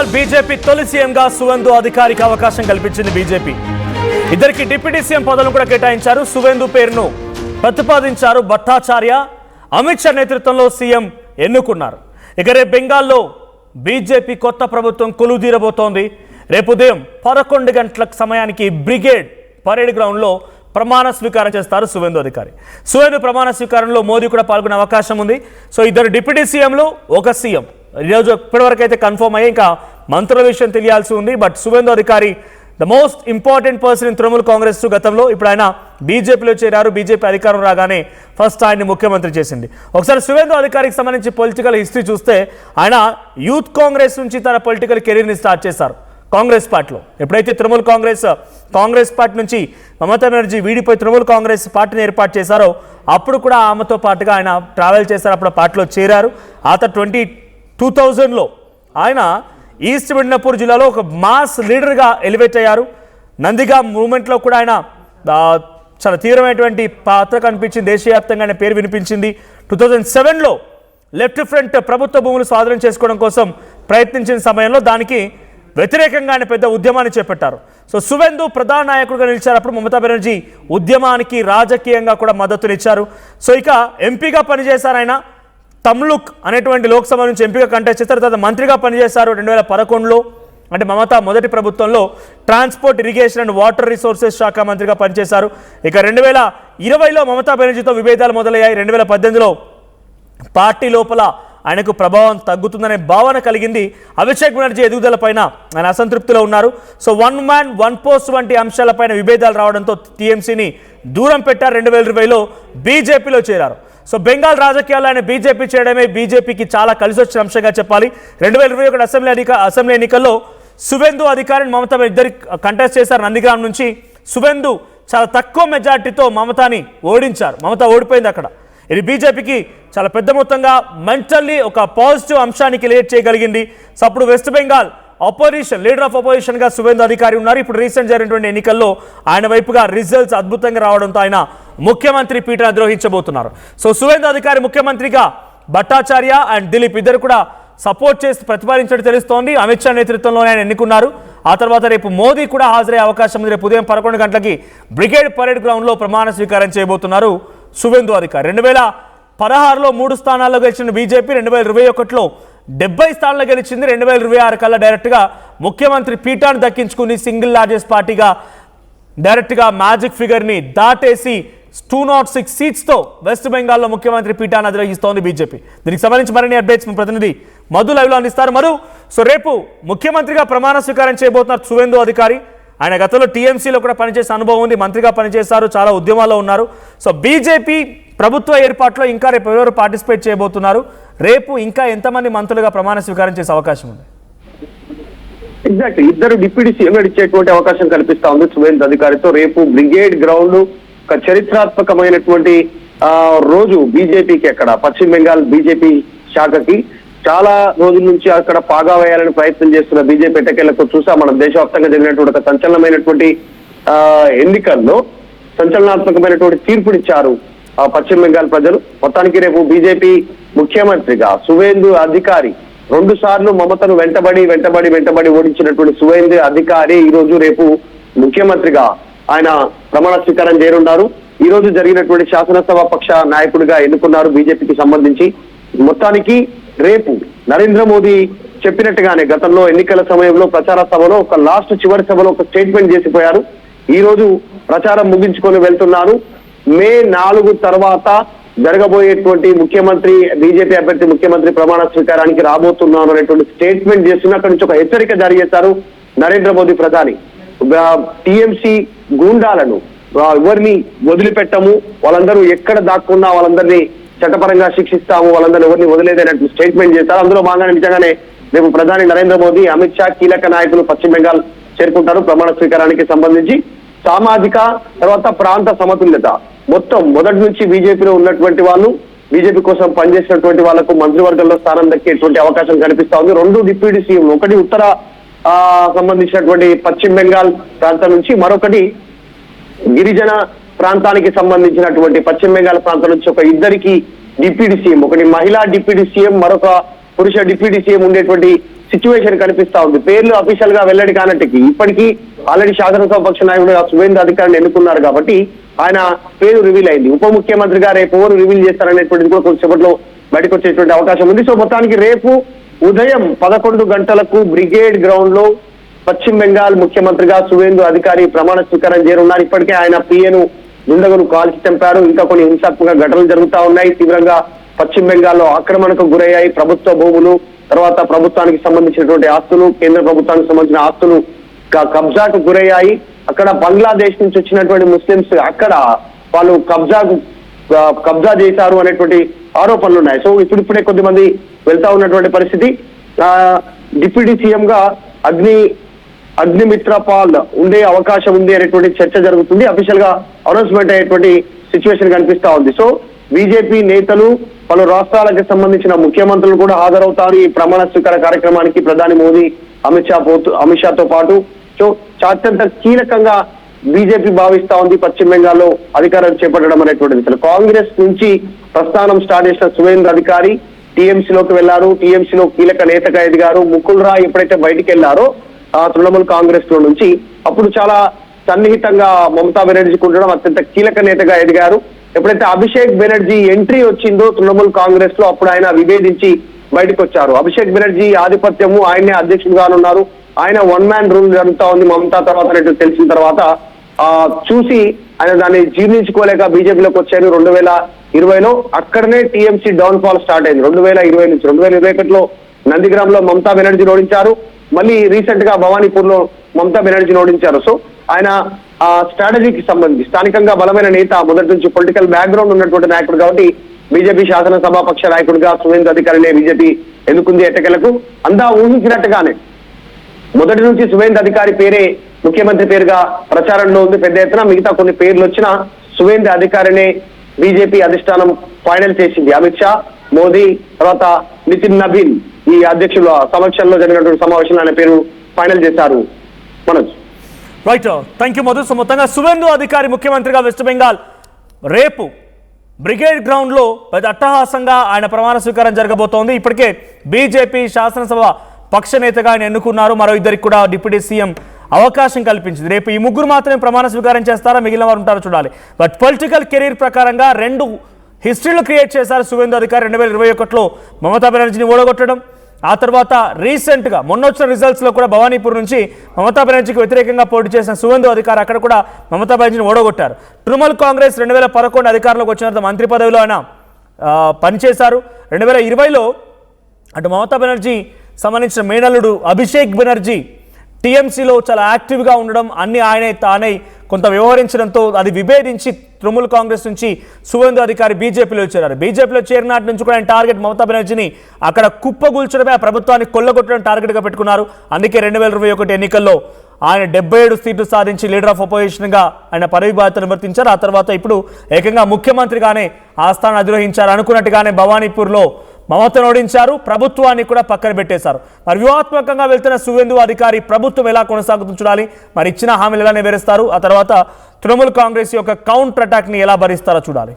Bengal BJP తొలి సీఎంగా సువేందు అధికారికి అవకాశం కల్పించింది బీజేపీ. ఇద్దరికి డిప్యూటీ సీఎం పదవులను కూడా కేటాయించారు. సువేందు పేరును ప్రతిపాదించారు భట్టాచార్య. అమిత్ షా నేతృత్వంలో సీఎం ఎన్నుకున్నారు. ఇక రేపు బెంగాల్లో బీజేపీ కొత్త ప్రభుత్వం కొలువుదీరబోతోంది. రేపు ఉదయం 11 గంటల సమయానికి బ్రిగేడ్ పరేడ్ గ్రౌండ్లో ప్రమాణ స్వీకారం చేస్తారు సువేందు అధికారి. సువేందు ప్రమాణ స్వీకారంలో మోదీ కూడా పాల్గొనే అవకాశం ఉంది. సో ఇద్దరు డిప్యూటీ సీఎంలు, ఒక సీఎం. ఈరోజు ఇప్పటివరకు అయితే కన్ఫర్మ్ అయ్యి ఇంకా మంత్రుల విషయం తెలియాల్సి ఉంది. బట్ సువేందు అధికారి the most important person in Trinamool Congress గతంలో. ఇప్పుడు ఆయన బీజేపీలో చేరారు. బీజేపీ అధికారం రాగానే ఫస్ట్ ఆయన్ని ముఖ్యమంత్రి చేసింది. ఒకసారి సువేందు అధికారికి సంబంధించి పొలిటికల్ హిస్టరీ చూస్తే ఆయన యూత్ కాంగ్రెస్ నుంచి తన పొలిటికల్ కెరీర్ని స్టార్ట్ చేశారు కాంగ్రెస్ పార్టీలో. ఎప్పుడైతే తృణమూల్ కాంగ్రెస్ పార్టీ నుంచి మమతా బెనర్జీ వీడిపోయి తృణమూల్ కాంగ్రెస్ పార్టీని ఏర్పాటు చేశారో అప్పుడు కూడా ఆమెతో పాటుగా ఆయన ట్రావెల్ చేశారు. అప్పుడు పార్టీలో చేరారు. ఆ తర్వాత 2000లో ఆయన ఈస్ట్ మిడ్నాపూర్ జిల్లాలో ఒక మాస్ లీడర్గా ఎలివేట్ అయ్యారు. నందిగాం మూవ్మెంట్లో కూడా ఆయన చాలా తీవ్రమైనటువంటి పాత్ర కనిపించింది. దేశవ్యాప్తంగా ఆయన పేరు వినిపించింది. 2007లో లెఫ్ట్ ఫ్రంట్ ప్రభుత్వ భూములు స్వాధీనం చేసుకోవడం కోసం ప్రయత్నించిన సమయంలో దానికి వ్యతిరేకంగా ఆయన పెద్ద ఉద్యమాన్ని చేపట్టారు. సో సువేందు ప్రధాన నాయకుడిగా నిలిచారు. అప్పుడు మమతా బెనర్జీ ఉద్యమానికి రాజకీయంగా కూడా మద్దతునిచ్చారు. సో ఇక ఎంపీగా పనిచేశారు. ఆయన తమ్లుక్ అనేటువంటి లోక్సభ నుంచి ఎంపీగా కంటెస్ట్ చేశారు. తర్వాత మంత్రిగా పనిచేశారు 2011లో. అంటే మమతా మొదటి ప్రభుత్వంలో transport, irrigation and water resources శాఖ మంత్రిగా పనిచేశారు. ఇక 2020లో మమతా బెనర్జీతో విభేదాలు మొదలయ్యాయి. 2018లో పార్టీ లోపల ఆయనకు ప్రభావం తగ్గుతుందనే భావన కలిగింది. అభిషేక్ బెనర్జీ ఎదుగుదల పైన ఆయన అసంతృప్తిలో ఉన్నారు. సో 1 మ్యాన్ 1 పోస్ట్ వంటి అంశాలపైన విభేదాలు రావడంతో టీఎంసీని దూరం పెట్టారు. 2020లో బీజేపీలో చేరారు. సో బెంగాల్ రాజకీయాల్లో ఆయన బీజేపీ చేయడమే బీజేపీకి చాలా కలిసి వచ్చిన అంశంగా చెప్పాలి. 2021 అసెంబ్లీ ఎన్నికల్లో సువేందు అధికారిని మమతా ఇద్దరు కంటెస్ట్ చేశారు. నందిగ్రామ్ నుంచి సువేందు చాలా తక్కువ మెజార్టీతో మమతాని ఓడించారు. మమతా ఓడిపోయింది అక్కడ. ఇది బీజేపీకి చాలా పెద్ద మొత్తంగా మెంటల్లీ ఒక పాజిటివ్ అంశాన్ని క్రియేట్ చేయగలిగింది. సో అప్పుడు వెస్ట్ బెంగాల్ లీడర్ ఆఫ్ అపోజిషన్గా సువేందు అధికారి ఉన్నారు. ఇప్పుడు రీసెంట్ జరిగినటువంటి ఎన్నికల్లో ఆయన వైపుగా రిజల్ట్స్ అద్భుతంగా రావడంతో ఆయన ముఖ్యమంత్రి పీఠను అధిరోహించబోతున్నారు. సో సువేందు అధికారి ముఖ్యమంత్రిగా భట్టాచార్య అండ్ దిలీప్ ఇద్దరు కూడా సపోర్ట్ చేసి ప్రతిపాదించినట్టు తెలుస్తోంది. అమిత్ షా నేతృత్వంలో ఆయన ఎన్నుకున్నారు. ఆ తర్వాత రేపు మోదీ కూడా హాజరయ్యే అవకాశం ఉంది. రేపు ఉదయం 11 గంటలకి బ్రిగేడ్ పరేడ్ గ్రౌండ్లో ప్రమాణ స్వీకారం చేయబోతున్నారు సువేందు అధికారి. 2016లో 3 స్థానాల్లో గెలిచిన బీజేపీ 2021లో 70 స్థానాల్లో గెలిచింది. 2026 కల్లా డైరెక్ట్గా ముఖ్యమంత్రి పీఠాన్ని దక్కించుకుని సింగిల్ లార్జెస్ట్ పార్టీగా డైరెక్ట్గా మ్యాజిక్ ఫిగర్ని దాటేసి 206 సీట్స్తో వెస్ట్ బెంగాల్లో ముఖ్యమంత్రి పీఠాన్ని అధిరోహిస్తోంది బీజేపీ. దీనికి సంబంధించి మరిన్ని అప్డేట్స్ మా ప్రతినిధి మధు లైవ్లో అందిస్తారు. మధు, సో రేపు ముఖ్యమంత్రిగా ప్రమాణ స్వీకారం చేయబోతున్నారు సువేందు అధికారి. ఆయన గతంలో టీఎంసీలో కూడా పనిచేసే అనుభవం ఉంది. మంత్రిగా పనిచేశారు. చాలా ఉద్యమాల్లో ఉన్నారు. సో బీజేపీ ప్రభుత్వ ఏర్పాట్లో ఇంకా రేపు ఎవరు పార్టిసిపేట్ చేయబోతున్నారు? రేపు ఇంకా ఎంతమంది మంత్రులుగా ప్రమాణ స్వీకారం చేసే అవకాశం ఉంది? ఎగ్జాక్ట్లీ ఇద్దరు డిప్యూటీ సీఎం ఇచ్చేటువంటి అవకాశం కల్పిస్తా ఉంది సువేందు అధికారితో. రేపు బ్రిగేడ్ గ్రౌండ్ ఒక చరిత్రాత్మకమైనటువంటి రోజు బీజేపీకి. అక్కడ పశ్చిమ బెంగాల్ బీజేపీ శాఖకి చాలా రోజుల నుంచి అక్కడ పాగా వేయాలని ప్రయత్నం చేస్తున్న బీజేపీ ఎట్టకేలకు చూసా మనం దేశవ్యాప్తంగా జరిగినటువంటి ఒక సంచలనమైనటువంటి ఎన్నికల్లో సంచలనాత్మకమైనటువంటి తీర్పునిచ్చారు పశ్చిమ బెంగాల్ ప్రజలు. మొత్తానికి రేపు బీజేపీ ముఖ్యమంత్రిగా సువేందు అధికారి 2 సార్లు మమతను వెంటబడి ఓడించినటువంటి సువేందు అధికారి ఈ రోజు రేపు ముఖ్యమంత్రిగా ఆయన ప్రమాణ స్వీకారం చేయనున్నారు. ఈ రోజు జరిగినటువంటి శాసనసభ పక్ష నాయకుడిగా ఎన్నుకున్నారు బీజేపీకి సంబంధించి. మొత్తానికి రేపు నరేంద్ర మోదీ చెప్పినట్టుగానే గతంలో ఎన్నికల సమయంలో ప్రచార సభలో చివరి సభలో ఒక స్టేట్మెంట్ చేసిపోయారు. ఈ రోజు ప్రచారం ముగించుకొని వెళ్తున్నారు. మే 4 తర్వాత జరగబోయేటువంటి ముఖ్యమంత్రి బీజేపీ అభ్యర్థి ముఖ్యమంత్రి ప్రమాణ స్వీకారానికి రాబోతున్నాను అనేటువంటి స్టేట్మెంట్ చేస్తున్న అక్కడి నుంచి ఒక హెచ్చరిక జారీ చేశారు నరేంద్ర మోదీ ప్రధాని. టీఎంసీ గూండాలను ఎవరిని వదిలిపెట్టము, వాళ్ళందరూ ఎక్కడ దాక్కున్నా వాళ్ళందరినీ చట్టపరంగా శిక్షిస్తాము, వాళ్ళందరూ ఎవరిని వదిలేదన్నట్టు స్టేట్మెంట్ చేశారు. అందులో భాగంగానే నిజంగానే రేపు ప్రధాని నరేంద్ర మోదీ, అమిత్ షా కీలక నాయకులు పశ్చిమ బెంగాల్ చేరుకుంటారు. ప్రమాణ స్వీకారానికి సంబంధించి సామాజిక తర్వాత ప్రాంత సమతుల్యత మొత్తం మొదటి నుంచి బీజేపీలో ఉన్నటువంటి వాళ్ళు, బీజేపీ కోసం పనిచేసినటువంటి వాళ్లకు మంత్రివర్గంలో స్థానం దక్కేటువంటి అవకాశం కనిపిస్తా ఉంది. 2 డిప్యూటీ సీఎం, ఒకటి ఉత్తర సంబంధించినటువంటి పశ్చిమ బెంగాల్ ప్రాంతం నుంచి, మరొకటి గిరిజన ప్రాంతానికి సంబంధించినటువంటి పశ్చిమ బెంగాల్ ప్రాంతం నుంచి ఒక ఇద్దరికి డిప్యూటీ సీఎం, ఒకటి మహిళా డిప్యూటీ సీఎం, మరొక పురుష డిప్యూటీ సీఎం ఉండేటువంటి సిచ్యువేషన్ కనిపిస్తా ఉంది. పేర్లు అఫీషియల్ గా వెల్లడి కానట్టుకి ఇప్పటికీ ఆల్రెడీ శాసనసభ పక్ష నాయకుడు సువేంద్ర అధికారిని ఎన్నుకున్నారు కాబట్టి ఆయన పేరు రివీల్ అయింది. ఉప ముఖ్యమంత్రిగా రేపు ఎవరు రివీల్ చేస్తారనేటువంటిది కూడా కొంచెంసేపట్లో బయటకు వచ్చేటువంటి అవకాశం ఉంది. సో మొత్తానికి రేపు ఉదయం 11 గంటలకు బ్రిగేడ్ గ్రౌండ్ లో పశ్చిమ బెంగాల్ ముఖ్యమంత్రిగా సువేందు అధికారి ప్రమాణ స్వీకారం చేరున్నారు. ఇప్పటికే ఆయన పిఏను దుండగులు కాల్చి చంపారు. ఇంకా కొన్ని హింసాత్మక ఘటనలు జరుగుతా ఉన్నాయి. తీవ్రంగా పశ్చిమ బెంగాల్లో ఆక్రమణకు గురయ్యాయి. ప్రభుత్వ భూములు, తర్వాత ప్రభుత్వానికి సంబంధించినటువంటి ఆస్తులు, కేంద్ర ప్రభుత్వానికి సంబంధించిన ఆస్తులు కబ్జాకు గురయ్యాయి. అక్కడ బంగ్లాదేశ్ నుంచి వచ్చినటువంటి ముస్లింస్ అక్కడ వాళ్ళు కబ్జా చేశారు అనేటువంటి ఆరోపణలు ఉన్నాయి. సో ఇప్పుడిప్పుడే కొద్దిమంది వెళ్తా ఉన్నటువంటి పరిస్థితి. డిప్యూటీ సీఎం గా అగ్నిమిత్ర పాల్ ఉండే అవకాశం ఉంది అనేటువంటి చర్చ జరుగుతుంది. అఫీషియల్ గా అనౌన్స్మెంట్ అయ్యేటువంటి సిచ్యువేషన్ కనిపిస్తా ఉంది. సో బీజేపీ నేతలు, పలు రాష్ట్రాలకు సంబంధించిన ముఖ్యమంత్రులు కూడా హాజరవుతారు ఈ ప్రమాణ స్వీకార కార్యక్రమానికి. ప్రధాని మోదీ, అమిత్ షాతో పాటు సో అత్యంత కీలకంగా బీజేపీ భావిస్తా ఉంది పశ్చిమ బెంగాల్లో అధికారం చేపట్టడం అనేటువంటిది. అసలు కాంగ్రెస్ నుంచి ప్రస్థానం స్టార్ట్ చేసిన సువేంద్ర అధికారి టీఎంసీలోకి వెళ్లారు. టీఎంసీలో కీలక నేతగా ఎదిగారు. ముకుల్ రాయ్ ఎప్పుడైతే బయటికి వెళ్లారో తృణమూల్ కాంగ్రెస్ లో నుంచి అప్పుడు చాలా సన్నిహితంగా మమతా బెనర్జీకి ఉండడం, అత్యంత కీలక నేతగా ఎదిగారు. ఎప్పుడైతే అభిషేక్ బెనర్జీ ఎంట్రీ వచ్చిందో తృణమూల్ కాంగ్రెస్ లో అప్పుడు ఆయన విభేదించి బయటకు వచ్చారు. అభిషేక్ బెనర్జీ ఆధిపత్యము, ఆయనే అధ్యక్షుడుగానున్నారు. ఆయన వన్ మ్యాన్ రూల్ జరుగుతా ఉంది మమతా తర్వాత తెలిసిన తర్వాత చూసి ఆయన దాన్ని జీర్ణించుకోలేక బీజేపీలోకి వచ్చారు 2020లో. అక్కడనే టీఎంసీ డౌన్ ఫాల్ స్టార్ట్ అయింది 2020 నుంచి. 2021లో నందిగ్రామ్ లో మమతా బెనర్జీని ఓడించారు. మళ్ళీ రీసెంట్ గా భవానీపూర్ లో మమతా బెనర్జీని ఓడించారు. సో ఆయన స్ట్రాటజీకి సంబంధించి స్థానికంగా బలమైన నేత, మొదటి నుంచి పొలిటికల్ బ్యాక్గ్రౌండ్ ఉన్నటువంటి నాయకుడు కాబట్టి బీజేపీ శాసనసభాపక్ష నాయకుడిగా సువేంద్ర అధికారినే బీజేపీ ఎన్నుకుంది ఎట్టకెలకు. అంతా ఊహించినట్టుగానే మొదటి నుంచి సువేంద్ర అధికారి పేరే ముఖ్యమంత్రి పేరుగా ప్రచారంలో ఉంది పెద్ద ఎత్తున. మిగతా కొన్ని పేర్లు వచ్చినా సువేంద్ర అధికారినే బీజేపీ అధిష్టానం ఫైనల్ చేసింది. అమిత్ షా, మోదీ, తర్వాత నితిన్ నబీన్ ఈ అధ్యక్షుల సమక్షంలో జరిగినటువంటి సమావేశంలో ఆయన పేరు ఫైనల్ చేశారు. Manoj. Right, thank you Madhu. So మొత్తంగా సువేందు అధికారి ముఖ్యమంత్రిగా వెస్ట్ బెంగాల్ రేపు బ్రిగేడ్ గ్రౌండ్ లో పెద్ద అట్టహాసంగా ఆయన ప్రమాణ స్వీకారం జరగబోతోంది. ఇప్పటికే బీజేపీ శాసనసభ పక్ష నేతగా ఆయన ఎన్నుకున్నారు. మరో ఇద్దరికి కూడా డిప్యూటీ సీఎం అవకాశం కల్పించింది. రేపు ఈ ముగ్గురు మాత్రమే ప్రమాణ స్వీకారం చేస్తారా, మిగిలిన వారు ఉంటారో చూడాలి. బట్ పొలిటికల్ కెరీర్ ప్రకారంగా 2 హిస్టరీలు క్రియేట్ చేశారు సువేందు అధికారి. 2021లో మమతా బెనర్జీని ఓడగొట్టడం, ఆ తర్వాత రీసెంట్గా మొన్న వచ్చిన రిజల్ట్స్లో కూడా భవానీపూర్ నుంచి మమతా బెనర్జీకి వ్యతిరేకంగా పోటీ చేసిన సువేందు అధికారి అక్కడ కూడా మమతా బెనర్జీని ఓడగొట్టారు. తృణమూల్ కాంగ్రెస్ 2011 అధికారంలోకి వచ్చిన తర్వాత మంత్రి పదవిలో ఆయన పనిచేశారు. 2020లో అటు మమతా బెనర్జీ సంబంధించిన మేనల్లుడు అభిషేక్ బెనర్జీ టీఎంసీలో చాలా యాక్టివ్గా ఉండడం, అన్ని ఆయనే తానై కొంత వ్యవహరించడంతో అది విభేదించి తృణమూల్ కాంగ్రెస్ నుంచి సువేందు అధికారి బీజేపీలో చేరారు. బీజేపీలో చేరినాటి నుంచి కూడా ఆయన టార్గెట్ మమతా బెనర్జీని అక్కడ కుప్పగూల్చడమే, ఆ ప్రభుత్వాన్ని కొల్లగొట్టడం టార్గెట్గా పెట్టుకున్నారు. అందుకే 2021 ఎన్నికల్లో ఆయన 77 సీట్లు సాధించి లీడర్ ఆఫ్ అపోజిషన్గా ఆయన పదవి బాధ్యత నిర్వర్తించారు. ఆ తర్వాత ఇప్పుడు ఏకంగా ముఖ్యమంత్రిగానే ఆ స్థానాన్ని అధిరోహించారు. అనుకున్నట్టుగానే భవానీపూర్లో మమతను ఓడించారు, ప్రభుత్వాన్ని కూడా పక్కన పెట్టేశారు. మరి వ్యూహాత్మకంగా వెళ్తున్న సువేందు అధికారి ప్రభుత్వం ఎలా కొనసాగుతుందో చూడాలి. మరి ఇచ్చిన హామీలు ఎలా నెరవేరుస్తారు, ఆ తర్వాత తృణమూల్ కాంగ్రెస్ యొక్క కౌంటర్ అటాక్ని ఎలా భరిస్తారో చూడాలి.